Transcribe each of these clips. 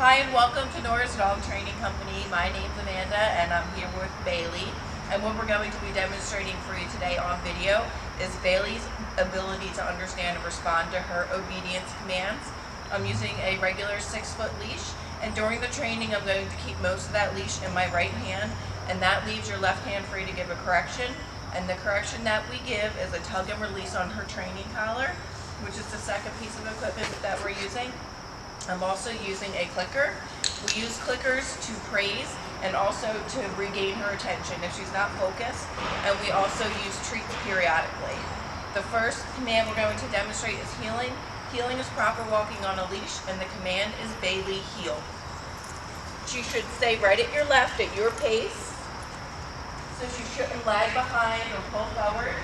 Hi and welcome to Nora's Dog Training Company. My name's Amanda and I'm here with Baylee. And what we're going to be demonstrating for you today on video is Baylee's ability to understand and respond to her obedience commands. I'm using a regular 6-foot leash, and during the training I'm going to keep most of that leash in my right hand, and that leaves your left hand free to give a correction. And the correction that we give is a tug and release on her training collar, which is the second piece of equipment that we're using. I'm also using a clicker. We use clickers to praise and also to regain her attention if she's not focused, and we also use treats periodically. The first command we're going to demonstrate is heeling. Heeling is proper walking on a leash, and the command is Baylee, heel. She should stay right at your left at your pace, so she shouldn't lag behind or pull forward.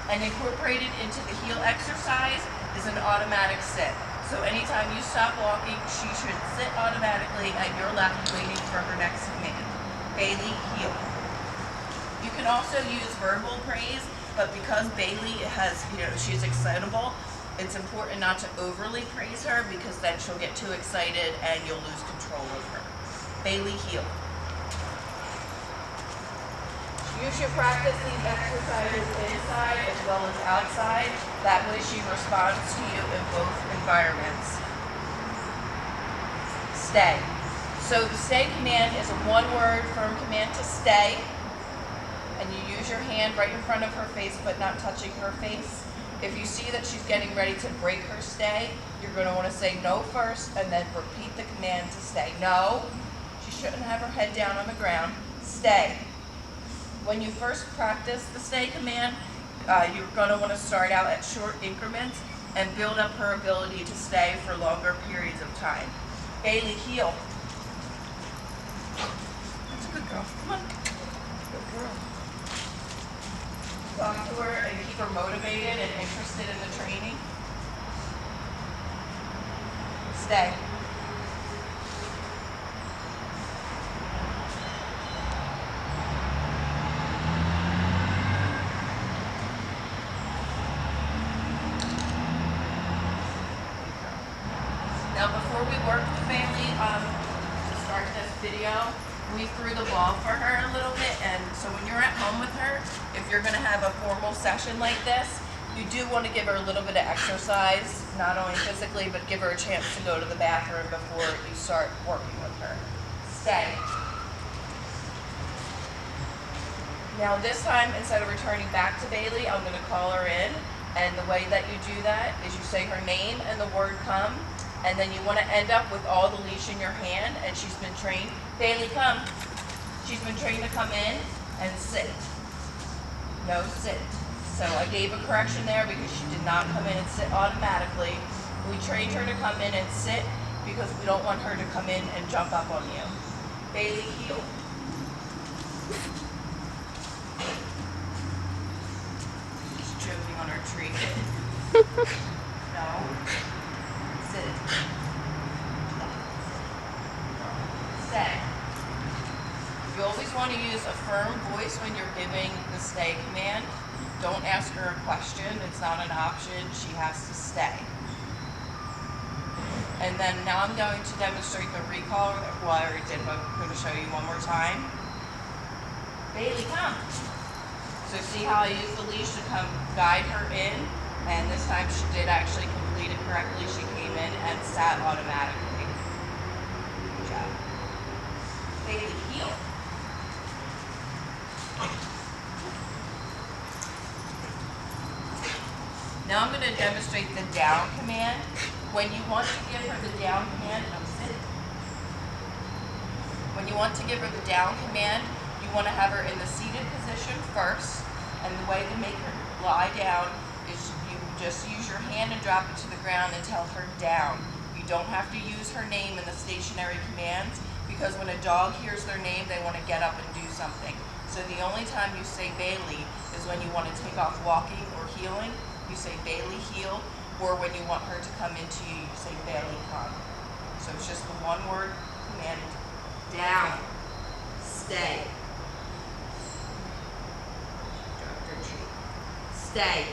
And incorporated into the heel exercise is an automatic sit. So anytime you stop walking, she should sit automatically at your left waiting for her next command. Baylee, heel. You can also use verbal praise, but because Baylee she's excitable, it's important not to overly praise her because then she'll get too excited and you'll lose control of her. Baylee, heel. You should practice these exercises inside as well as outside. That way she responds to you in both environments. Stay. So the stay command is a one-word firm command to stay. And you use your hand right in front of her face but not touching her face. If you see that she's getting ready to break her stay, you're going to want to say no first and then repeat the command to stay. No. She shouldn't have her head down on the ground. Stay. When you first practice the stay command, you're going to want to start out at short increments and build up her ability to stay for longer periods of time. Baylee, heel. That's a good girl. Come on. Good girl. Talk to her and keep her motivated and interested in the training. Stay. Now before we worked with Baylee to start this video, we threw the ball for her a little bit, and so when you're at home with her, if you're going to have a formal session like this, you do want to give her a little bit of exercise, not only physically, but give her a chance to go to the bathroom before you start working with her. Stay. Now this time, instead of returning back to Baylee, I'm going to call her in, and the way that you do that is you say her name and the word come, and then you want to end up with all the leash in your hand, and she's been trained. Baylee, come. She's been trained to come in and sit. No, sit. So I gave a correction there because she did not come in and sit automatically. We trained her to come in and sit because we don't want her to come in and jump up on you. Baylee, heel. She's choking on her treat. No. Sit. Stay. You always want to use a firm voice when you're giving the stay command. Don't ask her a question. It's not an option. She has to stay. And then now I'm going to demonstrate the recall. Well, I already did, but I'm going to show you one more time. Baylee, come. So see how I used the leash to come guide her in? And this time she did actually complete it correctly. She came in and sat automatically. Good job. Baylee, heel. Now I'm going to demonstrate the down command. When you want to give her the down command, When you want to give her the down command, you want to have her in the seated position first. And the way to make her lie down is you just use your hand and drop it to the ground and tell her down. You don't have to use her name in the stationary commands because when a dog hears their name, they want to get up and do something. So the only time you say Baylee is when you want to take off walking or heeling. You say Baylee, heel, or when you want her to come into you, you say Baylee, come. So it's just the one word command. Down. Stay. Drop your treat. Stay.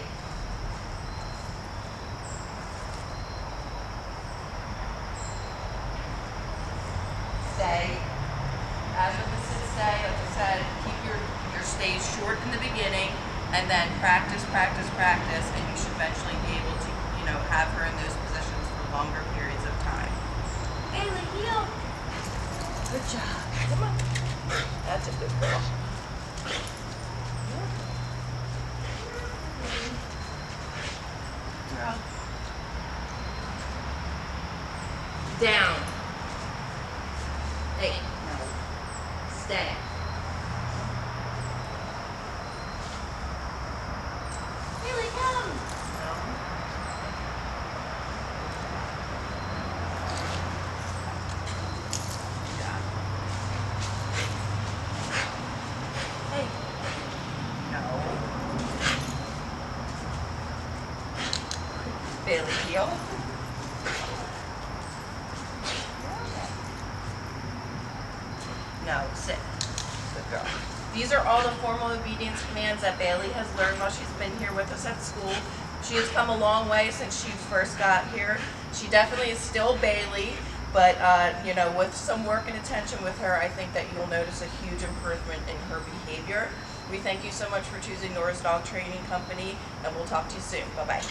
stay. As with the sit stay, like I said, keep your stays short in the beginning, and then practice, practice, practice, and you should eventually be able to, have her in those positions for longer periods of time. Baylee, heel. Good job. Come on. That's a good girl. Girl. Down. Hey. No. Stay. Baylee, come. No. Yeah. Hey. No. Baylee, heel. No, sit. Good girl. These are all the formal obedience commands that Baylee has learned while she's been here with us at school. She has come a long way since she first got here. She definitely is still Baylee, but with some work and attention with her, I think that you'll notice a huge improvement in her behavior. We thank you so much for choosing Nora's Dog Training Company, and we'll talk to you soon. Bye-bye.